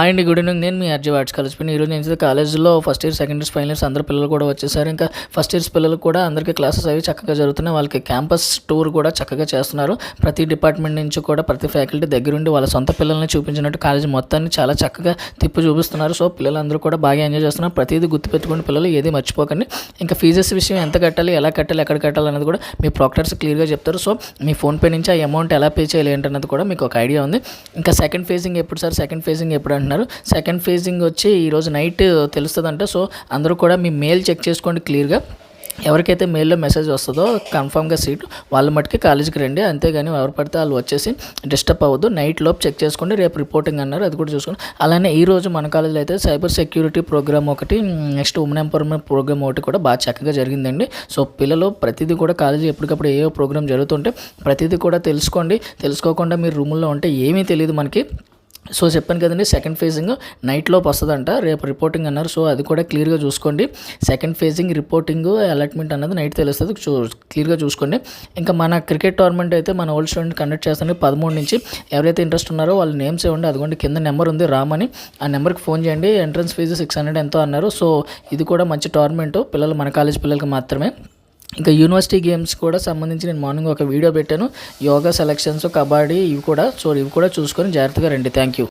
అండి good evening. నేను మీ RJ arts college pin. ఈరోజు నేను కాలేజ్లో first year, second years, final years అందరు పిల్లలు కూడా వచ్చేసారు. ఇంకా ఫస్ట్ ఇయర్స్ పిల్లలు కూడా అందరికీ క్లాసెస్ అవి చక్కగా జరుగుతున్నాయి. వాళ్ళకి క్యాంపస్ టూర్ కూడా చక్కగా చేస్తున్నారు. ప్రతి డిపార్ట్మెంట్ నుంచి కూడా ప్రతి ఫ్యాకల్టీ దగ్గరుండి వాళ్ళ సొంత పిల్లల్ని చూపించినట్టు కాలేజ్ మొత్తాన్ని చాలా చక్కగా తిప్పి చూపిస్తున్నారు. సో పిల్లలందరూ కూడా బాగా ఎంజాయ్ చేస్తున్నారు. ప్రతిదీ గుర్తుపెట్టుకోండి పిల్లలు, ఏది మర్చిపోకండి. ఇంకా ఫీజెస్ విషయం ఎంత కట్టాలి, ఎలా కట్టాలి, ఎక్కడ కట్టాలి అనేది కూడా మీ ప్రాక్టర్స్ క్లియర్గా చెప్తారు. సో మీ ఫోన్పే నుంచి ఆ అమౌంట్ ఎలా పే చేయాలి ఏంటన్నది కూడా మీకు ఒక ఐడియా ఉంది. ఇంకా సెకండ్ ఫేజింగ్ ఎప్పుడు సార్, సెకండ్ ఫేజింగ్ ఎప్పుడు అంటున్నారు. సెకండ్ ఫేజింగ్ వచ్చి ఈరోజు నైట్ తెలుస్తుందంట. సో అందరూ కూడా మీ మెయిల్ చెక్ చేసుకోండి క్లియర్గా. ఎవరికైతే మెయిల్లో మెసేజ్ వస్తుందో కన్ఫామ్గా సీట్ వాళ్ళ మట్టుకి కాలేజీకి రండి. అంతేగాని ఎవరు పడితే వాళ్ళు వచ్చేసి డిస్టర్బ్ అవ్వద్దు. నైట్ లోపు చెక్ చేసుకోండి. రేపు రిపోర్టింగ్ అన్నారు, అది కూడా చూసుకోండి. అలానే ఈరోజు మన కాలేజీలో అయితే సైబర్ సెక్యూరిటీ ప్రోగ్రామ్ ఒకటి, నెక్స్ట్ ఉమెన్ ఎంపవర్మెంట్ ప్రోగ్రామ్ ఒకటి కూడా బాగా చక్కగా జరిగిందండి. సో పిల్లలు ప్రతిదీ కూడా కాలేజీ ఎప్పటికప్పుడు ఏ ప్రోగ్రామ్ జరుగుతుంటే ప్రతిదీ కూడా తెలుసుకోండి. తెలుసుకోకుండా మీరు రూముల్లో ఉంటే ఏమీ తెలియదు మనకి. సో చెప్పాను కదండి, సెకండ్ ఫేజింగ్ నైట్ లోపు వస్తుందంట, రేపు రిపోర్టింగ్ అన్నారు. సో అది కూడా క్లియర్గా చూసుకోండి. సెకండ్ ఫేజింగ్ రిపోర్టింగ్ అలాట్మెంట్ అన్నది నైట్ తెలుస్తుంది, క్లియర్గా చూసుకోండి. ఇంకా మన క్రికెట్ టోర్నమెంట్ అయితే మన ఓల్డ్ స్టూడెంట్ కండక్ట్ చేస్తాను 13 నుంచి. ఎవరైతే ఇంట్రెస్ట్ ఉన్నారో వాళ్ళ నేమ్స్ ఇవ్వండి. అదిగోండి కింద నెంబర్ ఉంది రామని, ఆ నెంబర్కి ఫోన్ చేయండి. ఎంట్రన్స్ ఫీజు 600 ఎంతో అన్నారు. సో ఇది కూడా మంచి టోర్నమెంట్, పిల్లలు మన కాలేజ్ పిల్లలకి మాత్రమే. ఇంకా యూనివర్సిటీ గేమ్స్ కూడా సంబంధించి నేను మార్నింగ్ ఒక వీడియో పెట్టాను. యోగా సెలక్షన్స్, కబడ్డీ ఇవి కూడా. సో ఇవి కూడా చూసుకొని జాగ్రత్తగా రండి. Thank you.